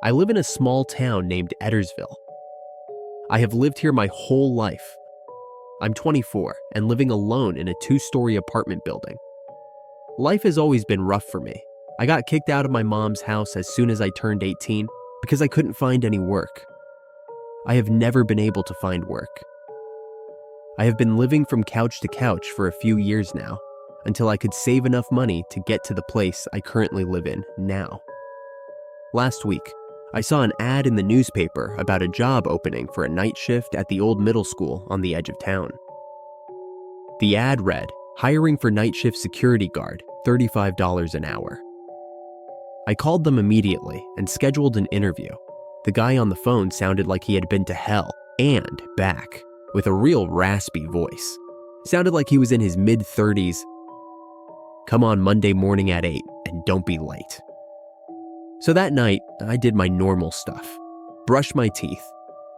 I live in a small town named Eddersville. I have lived here my whole life. I'm 24 and living alone in a 2-story apartment building. Life has always been rough for me. I got kicked out of my mom's house as soon as I turned 18 because I couldn't find any work. I have never been able to find work. I have been living from couch to couch for a few years now, until I could save enough money to get to the place I currently live in now. Last week, I saw an ad in the newspaper about a job opening for a night shift at the old middle school on the edge of town. The ad read, "Hiring for night shift security guard, $35 an hour." I called them immediately and scheduled an interview. The guy on the phone sounded like he had been to hell and back, with a real raspy voice. Sounded like he was in his mid-30s. "Come on Monday morning at 8 and don't be late." So that night, I did my normal stuff, brushed my teeth,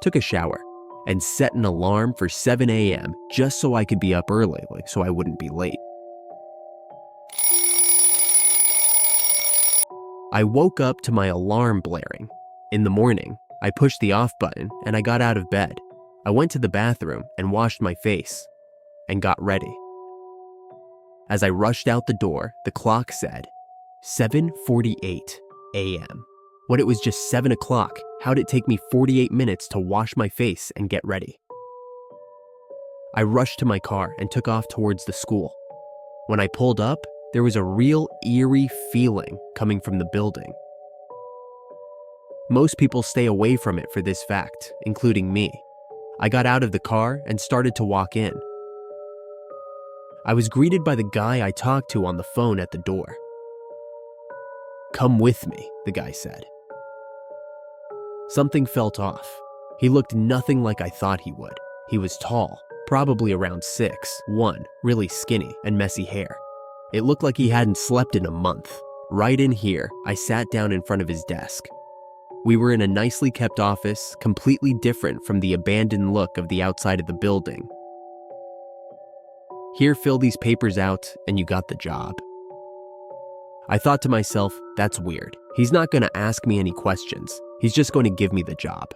took a shower, and set an alarm for 7 a.m. just so I could be up early so I wouldn't be late. I woke up to my alarm blaring. In the morning, I pushed the off button and I got out of bed. I went to the bathroom and washed my face and got ready. As I rushed out the door, the clock said 7:48 a.m. When it was just 7 o'clock, how'd it take me 48 minutes to wash my face and get ready? I rushed to my car and took off towards the school. When I pulled up, there was a real eerie feeling coming from the building. Most people stay away from it for this fact, including me. I got out of the car and started to walk in. I was greeted by the guy I talked to on the phone at the door. "Come with me," the guy said. Something felt off. He looked nothing like I thought he would. He was tall, probably around 6'1", really skinny and messy hair. It looked like he hadn't slept in a month. Right in here, I sat down in front of his desk. We were in a nicely kept office, completely different from the abandoned look of the outside of the building. "Here, fill these papers out, and you got the job." I thought to myself, that's weird. He's not going to ask me any questions. He's just going to give me the job.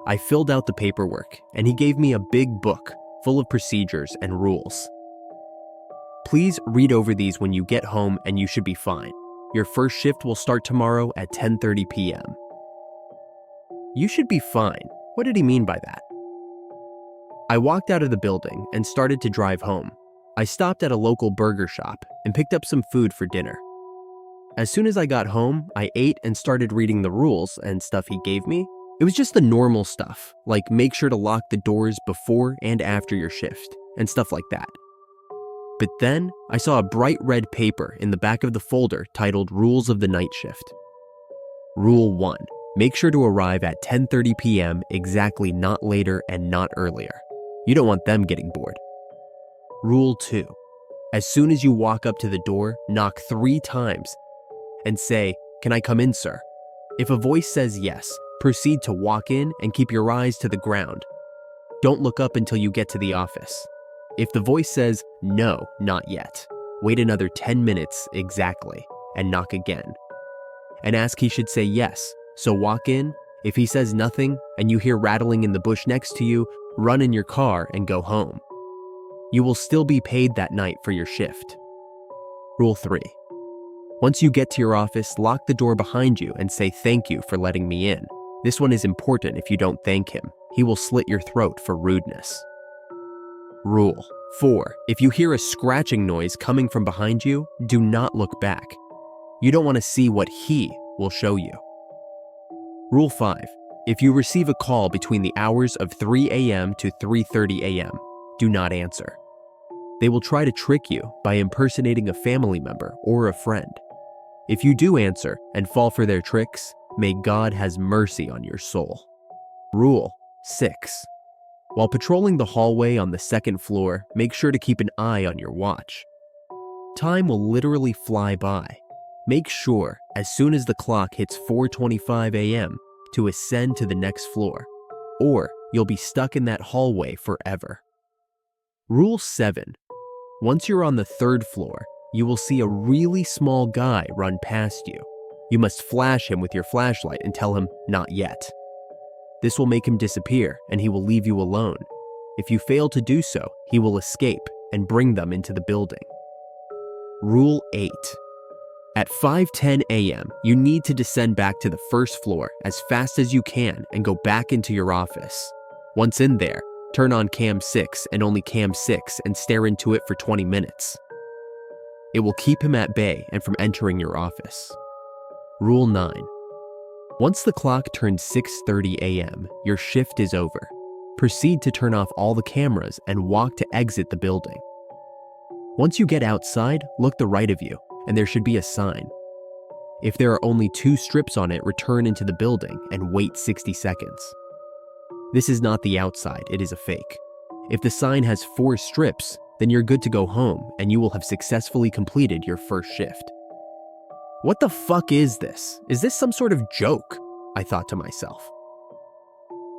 I filled out the paperwork, and he gave me a big book full of procedures and rules. "Please read over these when you get home and you should be fine. Your first shift will start tomorrow at 10:30 p.m. You should be fine. What did he mean by that? I walked out of the building and started to drive home. I stopped at a local burger shop and picked up some food for dinner. As soon as I got home, I ate and started reading the rules and stuff he gave me. It was just the normal stuff, like make sure to lock the doors before and after your shift, and stuff like that. But then, I saw a bright red paper in the back of the folder titled Rules of the Night Shift. Rule 1. Make sure to arrive at 10:30 p.m. exactly, not later and not earlier. You don't want them getting bored. Rule 2. As soon as you walk up to the door, knock 3 times and say, "Can I come in, sir?" If a voice says yes, proceed to walk in and keep your eyes to the ground. Don't look up until you get to the office. If the voice says, "No, not yet," wait another 10 minutes exactly and knock again. And ask he should say yes, so walk in. If he says nothing and you hear rattling in the bush next to you, run in your car and go home. You will still be paid that night for your shift. Rule 3. Once you get to your office, lock the door behind you and say thank you for letting me in. This one is important. If you don't thank him, he will slit your throat for rudeness. Rule 4. If you hear a scratching noise coming from behind you, do not look back. You don't want to see what he will show you. Rule 5. If you receive a call between the hours of 3 a.m. to 3:30 a.m., do not answer. They will try to trick you by impersonating a family member or a friend. If you do answer and fall for their tricks, may God has mercy on your soul. Rule 6. While patrolling the hallway on the 2nd floor, make sure to keep an eye on your watch. Time will literally fly by. Make sure, as soon as the clock hits 4:25 a.m., to ascend to the next floor, or you'll be stuck in that hallway forever. Rule 7. Once you're on the 3rd floor, you will see a really small guy run past you. You must flash him with your flashlight and tell him, "Not yet." This will make him disappear and he will leave you alone. If you fail to do so, he will escape and bring them into the building. Rule 8. At 5:10 a.m., you need to descend back to the first floor as fast as you can and go back into your office. Once in there, turn on cam 6 and only cam 6 and stare into it for 20 minutes. It will keep him at bay and from entering your office. Rule 9. Once the clock turns 6:30 a.m., your shift is over. Proceed to turn off all the cameras and walk to exit the building. Once you get outside, look to the right of you, and there should be a sign. If there are only 2 strips on it, return into the building and wait 60 seconds. This is not the outside, it is a fake. If the sign has 4 strips, then you're good to go home and you will have successfully completed your first shift. What the fuck is this? Is this some sort of joke? I thought to myself.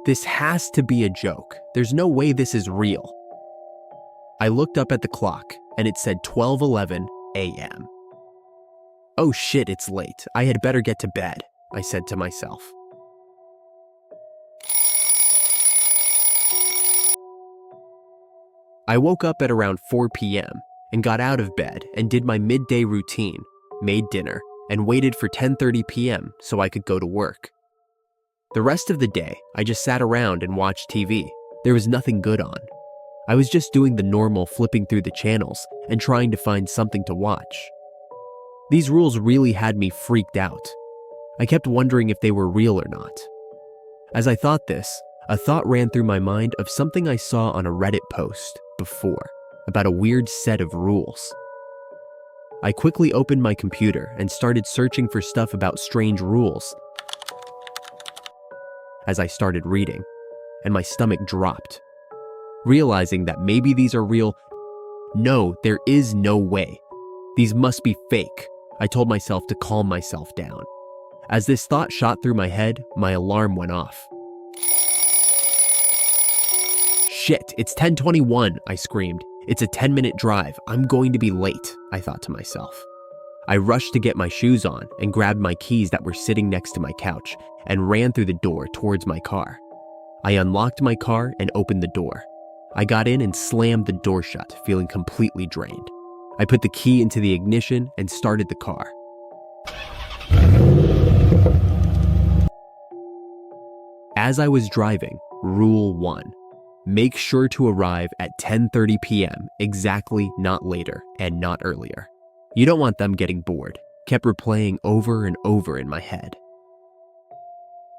This has to be a joke. There's no way this is real. I looked up at the clock and it said 12:11 a.m. Oh shit, it's late. I had better get to bed, I said to myself. I woke up at around 4 p.m. and got out of bed and did my midday routine, made dinner, and waited for 10:30 p.m. so I could go to work. The rest of the day, I just sat around and watched TV. There was nothing good on. I was just doing the normal flipping through the channels and trying to find something to watch. These rules really had me freaked out. I kept wondering if they were real or not. As I thought this, a thought ran through my mind of something I saw on a Reddit post before about a weird set of rules. I quickly opened my computer and started searching for stuff about strange rules. As I started reading, and my stomach dropped. Realizing that maybe these are real. No, there is no way. These must be fake. I told myself to calm myself down. As this thought shot through my head, my alarm went off. Shit, it's 10:21, I screamed. It's a 10-minute drive. I'm going to be late, I thought to myself. I rushed to get my shoes on and grabbed my keys that were sitting next to my couch and ran through the door towards my car. I unlocked my car and opened the door. I got in and slammed the door shut, feeling completely drained. I put the key into the ignition and started the car. As I was driving, Rule 1. Make sure to arrive at 10:30 p.m. exactly, not later, and not earlier. You don't want them getting bored. Kept replaying over and over in my head.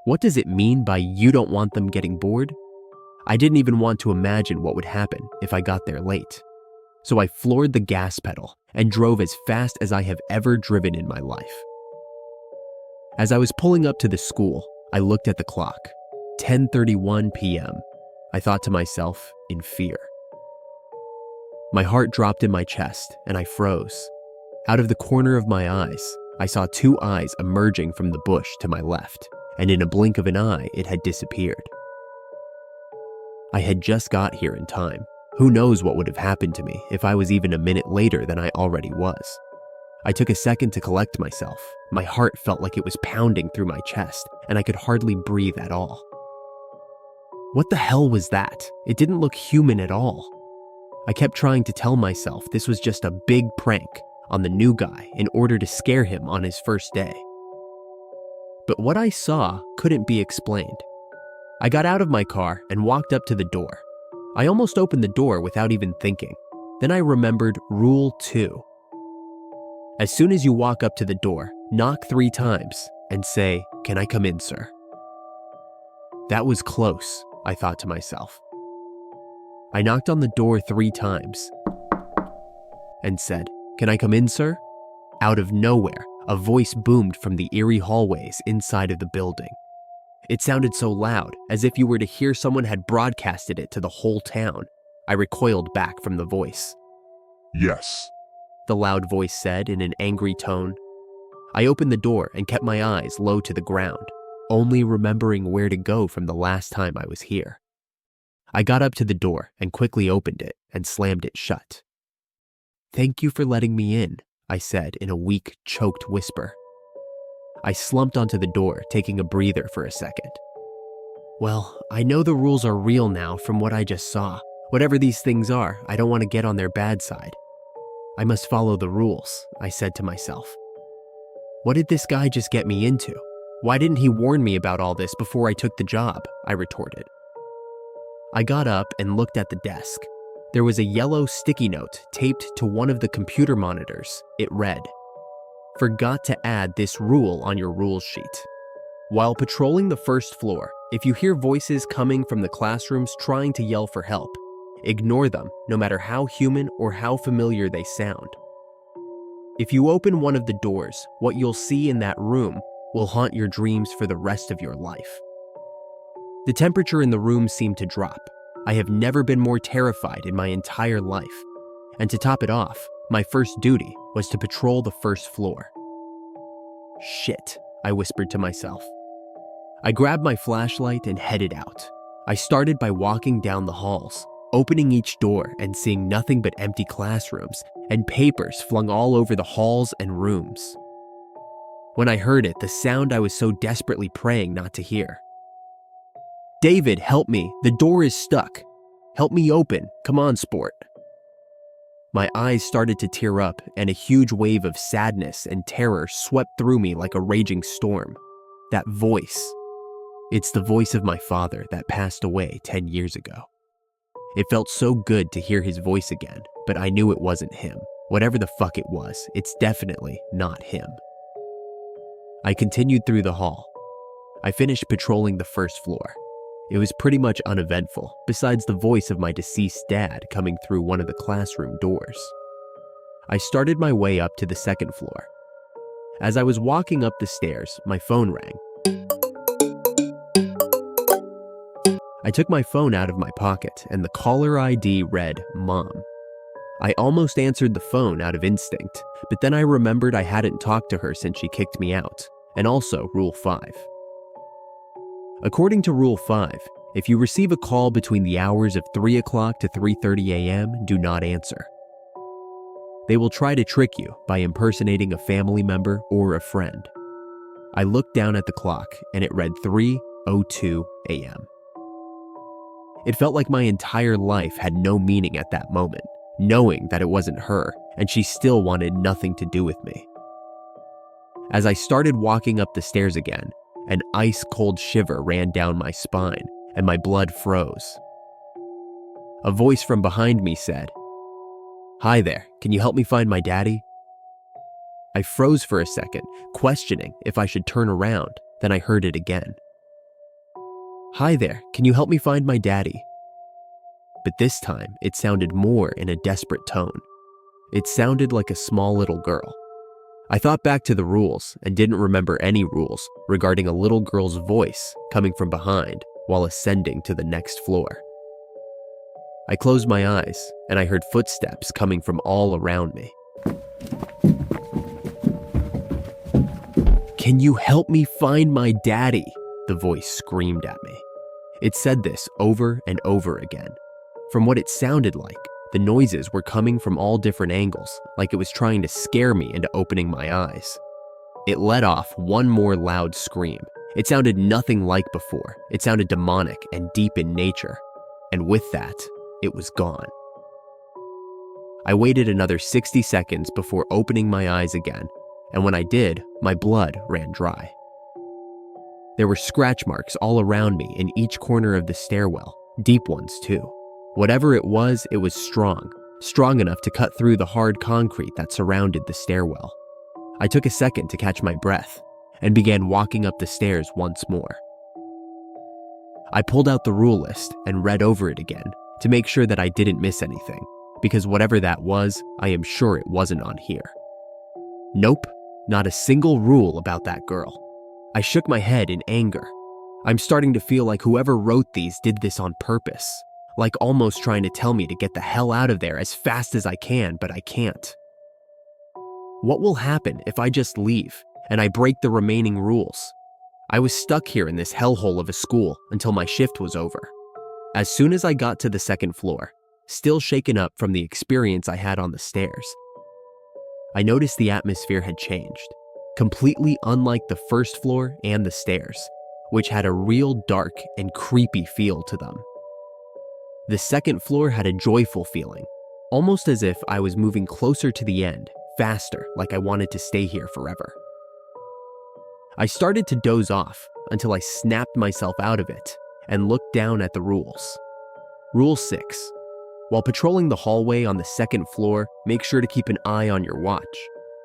What does it mean by you don't want them getting bored? I didn't even want to imagine what would happen if I got there late. So I floored the gas pedal and drove as fast as I have ever driven in my life. As I was pulling up to the school, I looked at the clock. 10:31 p.m. I thought to myself in fear. My heart dropped in my chest and I froze. Out of the corner of my eyes, I saw 2 eyes emerging from the bush to my left, and in a blink of an eye, it had disappeared. I had just got here in time. Who knows what would have happened to me if I was even a minute later than I already was. I took a second to collect myself. My heart felt like it was pounding through my chest, and I could hardly breathe at all. What the hell was that? It didn't look human at all. I kept trying to tell myself this was just a big prank on the new guy in order to scare him on his first day. But what I saw couldn't be explained. I got out of my car and walked up to the door. I almost opened the door without even thinking. Then I remembered Rule 2. As soon as you walk up to the door, knock 3 times and say, "Can I come in, sir?" That was close, I thought to myself. I knocked on the door 3 times and said, "Can I come in, sir?" Out of nowhere, a voice boomed from the eerie hallways inside of the building. It sounded so loud, as if you were to hear someone had broadcasted it to the whole town. I recoiled back from the voice. "Yes," the loud voice said in an angry tone. I opened the door and kept my eyes low to the ground, only remembering where to go from the last time I was here. I got up to the door and quickly opened it and slammed it shut. "Thank you for letting me in," I said in a weak, choked whisper. I slumped onto the door, taking a breather for a second. Well, I know the rules are real now from what I just saw. Whatever these things are, I don't want to get on their bad side. I must follow the rules, I said to myself. What did this guy just get me into? Why didn't he warn me about all this before I took the job? I retorted. I got up and looked at the desk. There was a yellow sticky note taped to one of the computer monitors. It read, "Forgot to add this rule on your rules sheet. While patrolling the first floor, if you hear voices coming from the classrooms trying to yell for help, ignore them no matter how human or how familiar they sound. If you open one of the doors, what you'll see in that room will haunt your dreams for the rest of your life." The temperature in the room seemed to drop. I have never been more terrified in my entire life. And to top it off, my first duty was to patrol the first floor. Shit, I whispered to myself. I grabbed my flashlight and headed out. I started by walking down the halls, opening each door and seeing nothing but empty classrooms and papers flung all over the halls and rooms. When I heard it, the sound I was so desperately praying not to hear. "David, help me. The door is stuck. Help me open. Come on, sport." My eyes started to tear up, and a huge wave of sadness and terror swept through me like a raging storm. That voice. It's the voice of my father that passed away 10 years ago. It felt so good to hear his voice again, but I knew it wasn't him. Whatever the fuck it was, it's definitely not him. I continued through the hall. I finished patrolling the first floor. It was pretty much uneventful, besides the voice of my deceased dad coming through one of the classroom doors. I started my way up to the second floor. As I was walking up the stairs, my phone rang. I took my phone out of my pocket, and the caller ID read, "Mom." I almost answered the phone out of instinct, but then I remembered I hadn't talked to her since she kicked me out, and also Rule 5. According to Rule 5, if you receive a call between the hours of 3 o'clock to 3:30 a.m., do not answer. They will try to trick you by impersonating a family member or a friend. I looked down at the clock, and it read 3:02 a.m. It felt like my entire life had no meaning at that moment, knowing that it wasn't her, and she still wanted nothing to do with me. As I started walking up the stairs again, an ice-cold shiver ran down my spine, and my blood froze. A voice from behind me said, "Hi there, can you help me find my daddy?" I froze for a second, questioning if I should turn around, then I heard it again. "Hi there, can you help me find my daddy?" But this time, it sounded more in a desperate tone. It sounded like a small little girl. I thought back to the rules and didn't remember any rules regarding a little girl's voice coming from behind while ascending to the next floor. I closed my eyes and I heard footsteps coming from all around me. "Can you help me find my daddy?" the voice screamed at me. It said this over and over again. From what it sounded like, the noises were coming from all different angles, like it was trying to scare me into opening my eyes. It let off one more loud scream. It sounded nothing like before. It sounded demonic and deep in nature. And with that, it was gone. I waited another 60 seconds before opening my eyes again, and when I did, my blood ran dry. There were scratch marks all around me in each corner of the stairwell, deep ones too. Whatever it was strong enough to cut through the hard concrete that surrounded the stairwell. I took a second to catch my breath and began walking up the stairs once more. I pulled out the rule list and read over it again to make sure that I didn't miss anything, because whatever that was, I am sure it wasn't on here. Nope, not a single rule about that girl. I shook my head in anger. I'm starting to feel like whoever wrote these did this on purpose, like almost trying to tell me to get the hell out of there as fast as I can, but I can't. What will happen if I just leave and I break the remaining rules? I was stuck here in this hellhole of a school until my shift was over. As soon as I got to the second floor, still shaken up from the experience I had on the stairs, I noticed the atmosphere had changed. completely unlike the first floor and the stairs, which had a real dark and creepy feel to them. The second floor had a joyful feeling, almost as if I was moving closer to the end, faster, like I wanted to stay here forever. I started to doze off until I snapped myself out of it and looked down at the rules. Rule 6. While patrolling the hallway on the second floor, make sure to keep an eye on your watch.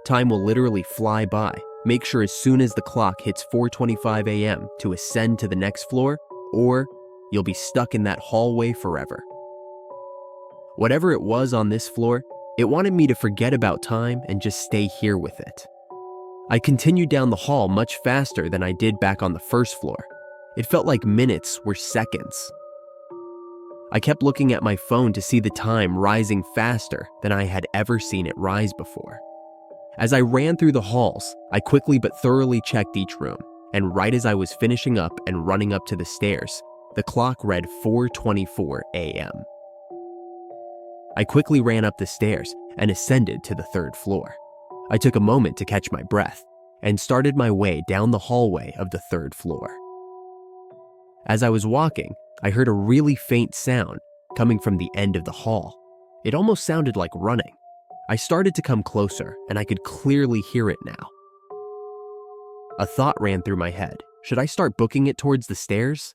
Time will literally fly by. Make sure as soon as the clock hits 4:25 a.m. to ascend to the next floor, or you'll be stuck in that hallway forever. Whatever it was on this floor, it wanted me to forget about time and just stay here with it. I continued down the hall much faster than I did back on the first floor. It felt like minutes were seconds. I kept looking at my phone to see the time rising faster than I had ever seen it rise before. As I ran through the halls, I quickly but thoroughly checked each room, and right as I was finishing up and running up to the stairs, the clock read 4:24 a.m. I quickly ran up the stairs and ascended to the third floor. I took a moment to catch my breath and started my way down the hallway of the third floor. As I was walking, I heard a really faint sound coming from the end of the hall. It almost sounded like running. I started to come closer, and I could clearly hear it now. A thought ran through my head. Should I start booking it towards the stairs?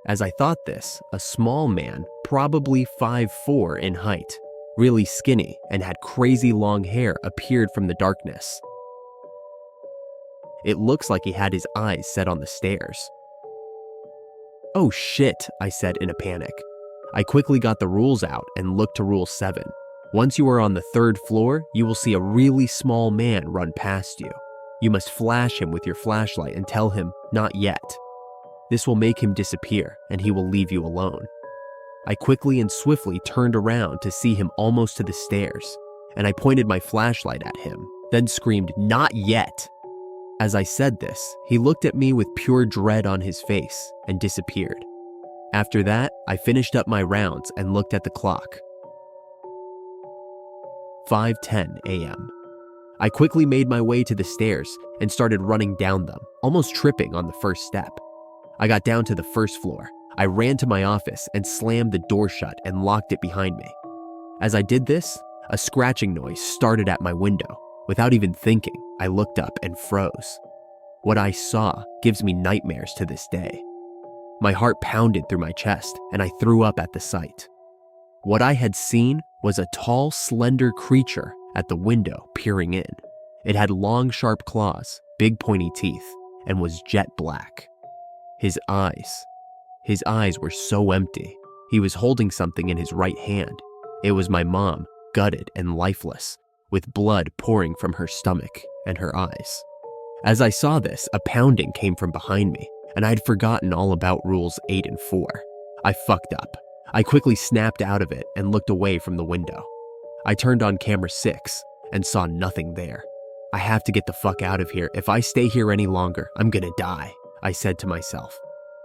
As I thought this, a small man, probably 5'4" in height, really skinny and had crazy long hair, appeared from the darkness. It looks like he had his eyes set on the stairs. "Oh shit," I said in a panic. I quickly got the rules out and looked to Rule 7. Once you are on the third floor, you will see a really small man run past you. You must flash him with your flashlight and tell him, "Not yet." This will make him disappear and he will leave you alone. I quickly and swiftly turned around to see him almost to the stairs, and I pointed my flashlight at him, then screamed, "Not yet!" As I said this, he looked at me with pure dread on his face and disappeared. After that, I finished up my rounds and looked at the clock. 5:10 a.m. I quickly made my way to the stairs and started running down them, almost tripping on the first step. I got down to the first floor. I ran to my office and slammed the door shut and locked it behind me. As I did this, a scratching noise started at my window. Without even thinking, I looked up and froze. What I saw gives me nightmares to this day. My heart pounded through my chest and I threw up at the sight. What I had seen was a tall, slender creature at the window peering in. It had long, sharp claws, big pointy teeth, and was jet black. His eyes were so empty. He was holding something in his right hand. It was my mom, gutted and lifeless, with blood pouring from her stomach and her eyes. As I saw this, a pounding came from behind me, and I'd forgotten all about Rules 8 and 4. I fucked up. I quickly snapped out of it and looked away from the window. I turned on camera 6 and saw nothing there. I have to get the fuck out of here. If I stay here any longer, I'm gonna die, I said to myself.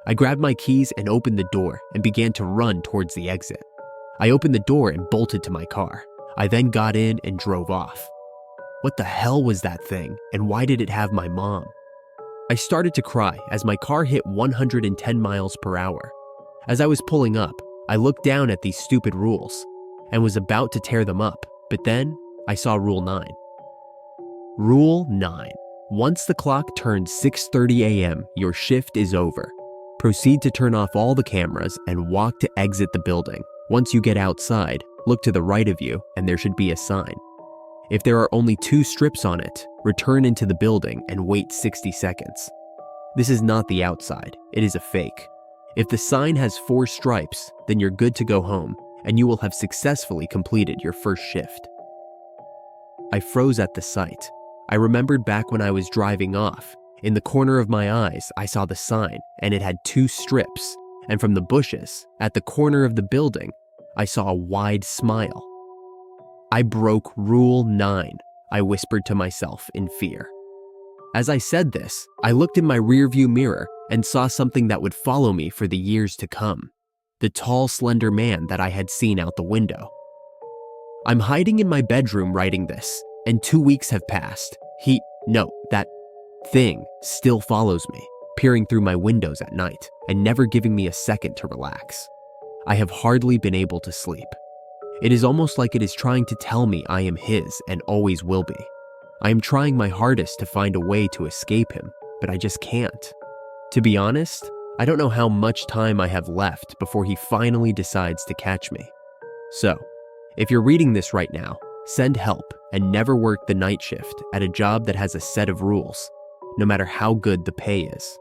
I grabbed my keys and opened the door and began to run towards the exit. I opened the door and bolted to my car. I then got in and drove off. What the hell was that thing, and why did it have my mom? I started to cry as my car hit 110 miles per hour. As I was pulling up, I looked down at these stupid rules and was about to tear them up, but then I saw Rule 9. Rule 9. Once the clock turns 6:30 a.m., your shift is over. Proceed to turn off all the cameras and walk to exit the building. Once you get outside, look to the right of you and there should be a sign. If there are only 2 strips on it, return into the building and wait 60 seconds. This is not the outside, it is a fake. If the sign has 4 stripes, then you're good to go home and you will have successfully completed your first shift. I froze at the sight. I remembered back when I was driving off. In the corner of my eyes, I saw the sign and it had 2 strips, and from the bushes, at the corner of the building, I saw a wide smile. I broke Rule 9, I whispered to myself in fear. As I said this, I looked in my rearview mirror and saw something that would follow me for the years to come. The tall, slender man that I had seen out the window. I'm hiding in my bedroom writing this, and 2 weeks have passed. thing still follows me, peering through my windows at night and never giving me a second to relax. I have hardly been able to sleep. It is almost like it is trying to tell me I am his and always will be. I am trying my hardest to find a way to escape him, but I just can't. To be honest, I don't know how much time I have left before he finally decides to catch me. So, if you're reading this right now, send help and never work the night shift at a job that has a set of rules, no matter how good the pay is.